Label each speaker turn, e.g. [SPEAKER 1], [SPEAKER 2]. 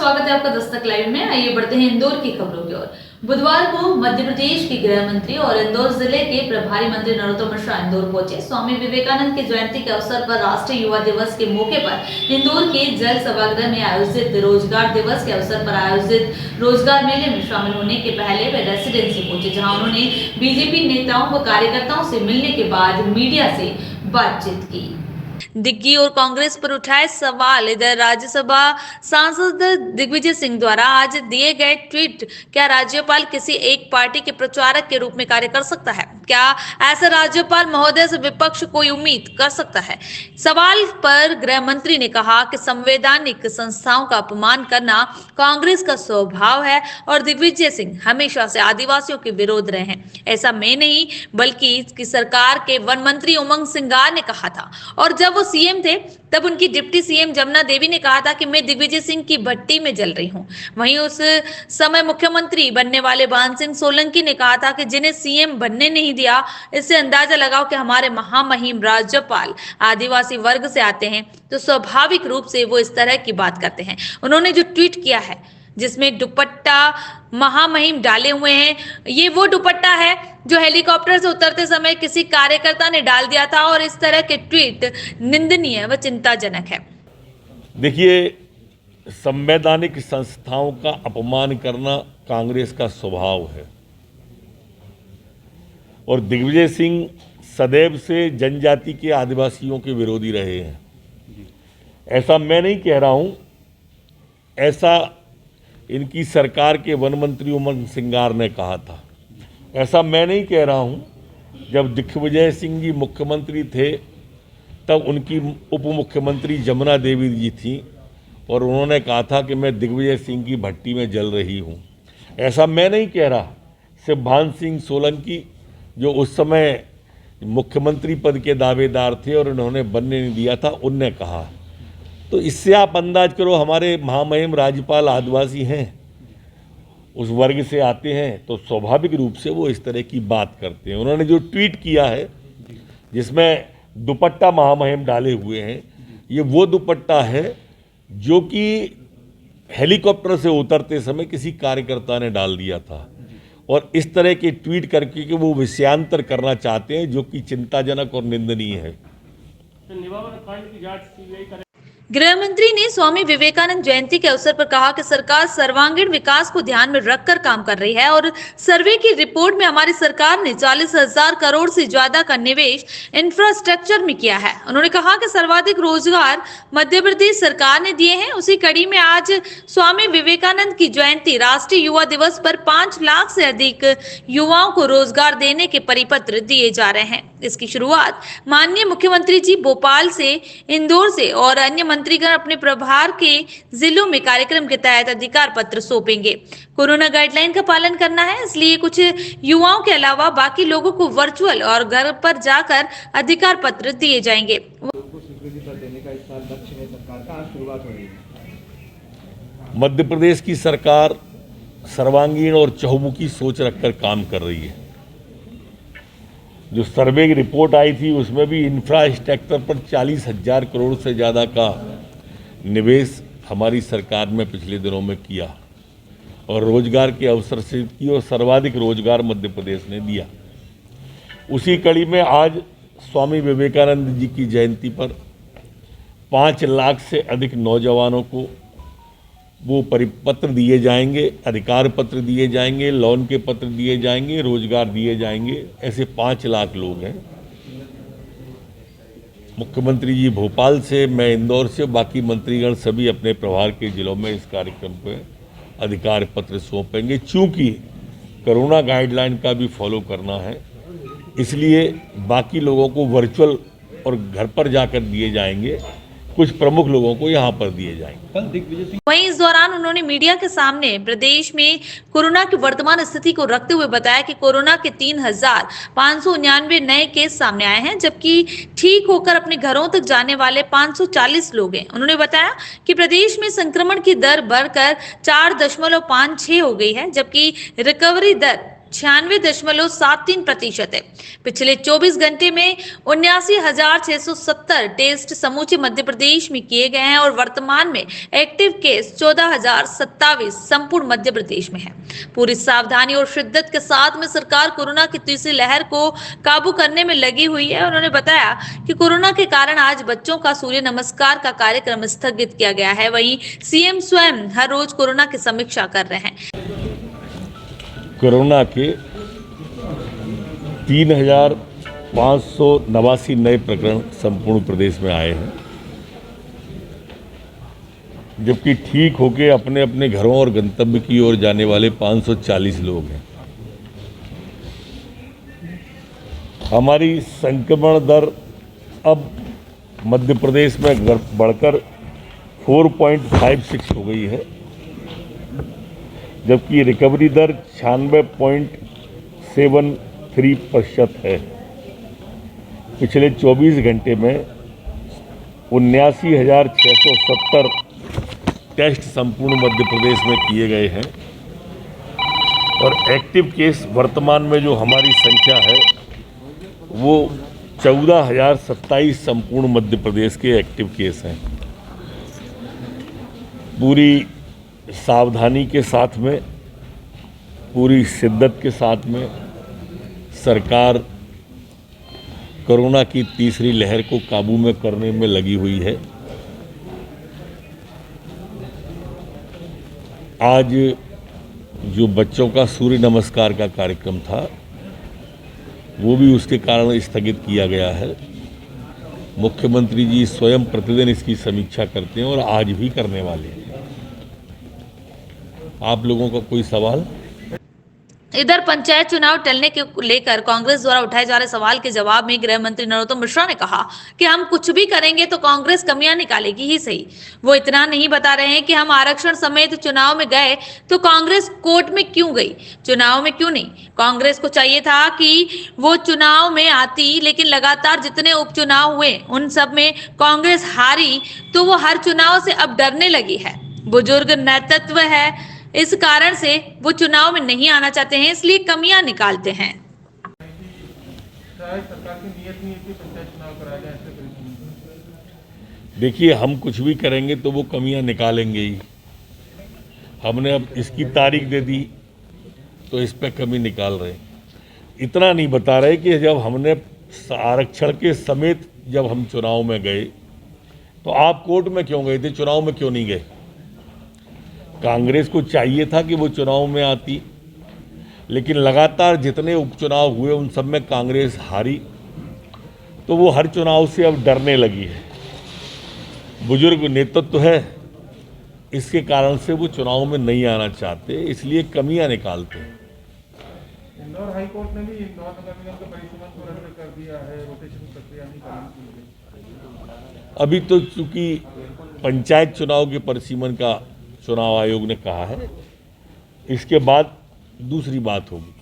[SPEAKER 1] स्वागत है आपका दस्तक लाइव में। आइए बढ़ते हैं इंदौर की खबरों की ओर। बुधवार को मध्य प्रदेश के गृह मंत्री और इंदौर जिले के प्रभारी मंत्री नरोत्तम मिश्रा इंदौर पहुंचे। स्वामी विवेकानंद की जयंती के अवसर पर राष्ट्रीय युवा दिवस के मौके पर इंदौर के जल सभागृह में आयोजित रोजगार दिवस के अवसर पर आयोजित रोजगार मेले में शामिल होने के पहले वे रेसिडेंसी पहुंचे, जहाँ उन्होंने बीजेपी नेताओं व कार्यकर्ताओं से मिलने के बाद मीडिया से बातचीत की। दिग्गी और कांग्रेस पर उठाए सवाल। इधर राज्यसभा सांसद दिग्विजय सिंह द्वारा आज दिए गए ट्वीट, क्या राज्यपाल किसी एक पार्टी के प्रचारक के रूप में कार्य कर सकता है? क्या ऐसे राज्यपाल महोदय से विपक्ष कोई उम्मीद कर सकता है? सवाल पर गृह मंत्री ने कहा कि संवैधानिक संस्थाओं का अपमान करना कांग्रेस का स्वभाव है और दिग्विजय सिंह हमेशा से आदिवासियों के विरोध रहे हैं। ऐसा मैं नहीं बल्कि इसकी सरकार के वन मंत्री उमंग सिंगार ने कहा था, और जब वो सीएम थे तब उनकी डिप्टी सीएम जमुना देवी ने कहा था कि मैं दिग्विजय सिंह की भट्टी में जल रही हूं। वहीं उस समय मुख्यमंत्री बनने वाले भान सिंह सोलंकी ने कहा था कि जिन्हें सीएम बनने नहीं दिया, इससे अंदाजा लगाओ कि हमारे महामहिम राज्यपाल आदिवासी वर्ग से आते हैं तो स्वाभाविक रूप से वो इस तरह की बात करते हैं। उन्होंने जो ट्वीट किया है जिसमें दुपट्टा महामहिम डाले हुए हैं, ये वो दुपट्टा है जो हेलीकॉप्टर से उतरते समय किसी कार्यकर्ता ने डाल दिया था, और इस तरह के ट्वीट निंदनीय व चिंताजनक है।
[SPEAKER 2] देखिए, संवैधानिक संस्थाओं का अपमान करना कांग्रेस का स्वभाव है और दिग्विजय सिंह सदैव से जनजाति के आदिवासियों के विरोधी रहे हैं। ऐसा मैं नहीं कह रहा हूं, ऐसा इनकी सरकार के वन मंत्री उमंग सिंगार ने कहा था। ऐसा मैं नहीं कह रहा हूं, जब दिग्विजय सिंह जी मुख्यमंत्री थे तब उनकी उप मुख्यमंत्री जमुना देवी जी थी और उन्होंने कहा था कि मैं दिग्विजय सिंह की भट्टी में जल रही हूं। ऐसा मैं नहीं कह रहा, सिर्फ भान सिंह सोलंकी जो उस समय मुख्यमंत्री पद के दावेदार थे और उन्होंने बनने नहीं दिया था, उनने कहा। तो इससे आप अंदाज करो, हमारे महामहिम राज्यपाल आदिवासी हैं, उस वर्ग से आते हैं, तो स्वाभाविक रूप से वो इस तरह की बात करते हैं। उन्होंने जो ट्वीट किया है जिसमें दुपट्टा महामहिम डाले हुए हैं, ये वो दुपट्टा है जो कि हेलीकॉप्टर से उतरते समय किसी कार्यकर्ता ने डाल दिया था, और इस तरह के ट्वीट करके कि वो विषयांतर करना चाहते हैं, जो कि चिंताजनक और निंदनीय है।
[SPEAKER 1] गृह मंत्री ने स्वामी विवेकानंद जयंती के अवसर पर कहा कि सरकार सर्वांगीण विकास को ध्यान में रखकर काम कर रही है और सर्वे की रिपोर्ट में हमारी सरकार ने 40,000 करोड़ से ज्यादा का निवेश इंफ्रास्ट्रक्चर में किया है। उन्होंने कहा कि सर्वाधिक रोजगार मध्य प्रदेश सरकार ने दिए हैं। उसी कड़ी में आज स्वामी विवेकानंद की जयंती राष्ट्रीय युवा दिवस पर 5 लाख से अधिक युवाओं को रोजगार देने के परिपत्र दिए जा रहे हैं। इसकी शुरुआत माननीय मुख्यमंत्री जी भोपाल से, इंदौर से और अन्य मंत्रीगण अपने प्रभार के जिलों में कार्यक्रम के तहत अधिकार पत्र सौंपेंगे। कोरोना गाइडलाइन का पालन करना है, इसलिए कुछ युवाओं के अलावा बाकी लोगों को वर्चुअल और घर पर जाकर अधिकार पत्र दिए जाएंगे।
[SPEAKER 2] मध्य प्रदेश की सरकार सर्वांगीण और चहुमुखी सोच रखकर काम कर रही है। जो सर्वे की रिपोर्ट आई थी उसमें भी इंफ्रास्ट्रक्चर पर 40,000 करोड़ से ज़्यादा का निवेश हमारी सरकार ने पिछले दिनों में किया और रोजगार के अवसर से की, और सर्वाधिक रोजगार मध्य प्रदेश ने दिया। उसी कड़ी में आज स्वामी विवेकानंद जी की जयंती पर 5 लाख से अधिक नौजवानों को वो परिपत्र दिए जाएंगे, अधिकार पत्र दिए जाएंगे, लोन के पत्र दिए जाएंगे, रोजगार दिए जाएंगे। ऐसे 5 लाख लोग हैं। मुख्यमंत्री जी भोपाल से, मैं इंदौर से, बाकी मंत्रीगण सभी अपने प्रभार के जिलों में इस कार्यक्रम पर अधिकार पत्र सौंपेंगे। चूँकि कोरोना गाइडलाइन का भी फॉलो करना है, इसलिए बाकी लोगों को वर्चुअल और घर पर जाकर दिए जाएंगे, कुछ प्रमुख लोगों को यहां पर दिए जाएंगे।
[SPEAKER 1] वहीं इस दौरान उन्होंने मीडिया के सामने प्रदेश में कोरोना की वर्तमान स्थिति को रखते हुए बताया कि कोरोना के 3,599 नए केस सामने आए हैं, जबकि ठीक होकर अपने घरों तक जाने वाले 540 लोग हैं। उन्होंने बताया कि प्रदेश में संक्रमण की दर बढ़कर 4.56 हो गई है, जबकि रिकवरी दर 96.73% है। पिछले 24 घंटे में 79,670 टेस्ट समूचे मध्य प्रदेश में किए गए हैं और वर्तमान में एक्टिव केस 14,027 संपूर्ण मध्य प्रदेश में है। पूरी सावधानी और शिद्दत के साथ में सरकार कोरोना की तीसरी लहर को काबू करने में लगी हुई है। उन्होंने बताया कि कोरोना के कारण आज बच्चों का सूर्य नमस्कार का कार्यक्रम स्थगित किया गया है। वहीं सीएम स्वयं हर रोज कोरोना की समीक्षा कर रहे हैं।
[SPEAKER 2] कोरोना के 3,589 नए प्रकरण संपूर्ण प्रदेश में आए हैं, जबकि ठीक होके अपने अपने घरों और गंतव्य की ओर जाने वाले 540 लोग हैं। हमारी संक्रमण दर अब मध्य प्रदेश में बढ़कर 4.56 हो गई है, जबकि रिकवरी दर 96.73% है। पिछले 24 घंटे में 79,670 टेस्ट संपूर्ण मध्य प्रदेश में किए गए हैं और एक्टिव केस वर्तमान में जो हमारी संख्या है वो 14,027 संपूर्ण मध्य प्रदेश के एक्टिव केस हैं। पूरी सावधानी के साथ में, पूरी शिद्दत के साथ में सरकार कोरोना की तीसरी लहर को काबू में करने में लगी हुई है। आज जो बच्चों का सूर्य नमस्कार का कार्यक्रम था वो भी उसके कारण स्थगित किया गया है। मुख्यमंत्री जी स्वयं प्रतिदिन इसकी समीक्षा करते हैं और आज भी करने वाले हैं। आप लोगों का कोई सवाल?
[SPEAKER 1] इधर पंचायत चुनाव टलने के लेकर कांग्रेस द्वारा उठाए जा रहे सवाल के जवाब में गृह मंत्री नरोत्तम मिश्रा ने कहा कि हम कुछ भी करेंगे तो कांग्रेस कमियां निकालेगी ही सही। वो इतना नहीं बता रहे हैं कि हम आरक्षण समेत चुनाव में गए तो कांग्रेस कोर्ट में क्यों गई, चुनाव में क्यों नहीं। कांग्रेस को चाहिए था कि वो चुनाव में आती, लेकिन लगातार जितने उपचुनाव हुए उन सब में कांग्रेस हारी तो वो हर चुनाव से अब डरने लगी है। बुजुर्ग नेतृत्व है, इस कारण से वो चुनाव में नहीं आना चाहते हैं, इसलिए कमियां निकालते हैं।
[SPEAKER 3] सरकार की नीयत नहीं है कि पंचायत चुनाव कराया जाए।
[SPEAKER 2] देखिए, हम कुछ भी करेंगे तो वो कमियां निकालेंगे ही। हमने अब इसकी तारीख दे दी तो इस पे कमी निकाल रहे हैं। इतना नहीं बता रहे कि जब हमने आरक्षण के समेत जब हम चुनाव में गए तो आप कोर्ट में क्यों गए थे, चुनाव में क्यों नहीं गए। कांग्रेस को चाहिए था कि वो चुनाव में आती, लेकिन लगातार जितने उपचुनाव हुए उन सब में कांग्रेस हारी तो वो हर चुनाव से अब डरने लगी है। बुजुर्ग नेतृत्व है, इसके कारण से वो चुनाव में नहीं आना चाहते, इसलिए कमियां निकालते हैं।
[SPEAKER 3] इंदौर हाई कोर्ट ने भी इंदौर नगर निगम के परिसीमन को रद्द कर दिया है, रोटेशन प्रक्रिया नहीं करनी चाहिए।
[SPEAKER 2] अभी तो चूंकि पंचायत चुनाव के परिसीमन का चुनाव आयोग ने कहा है, इसके बाद दूसरी बात होगी।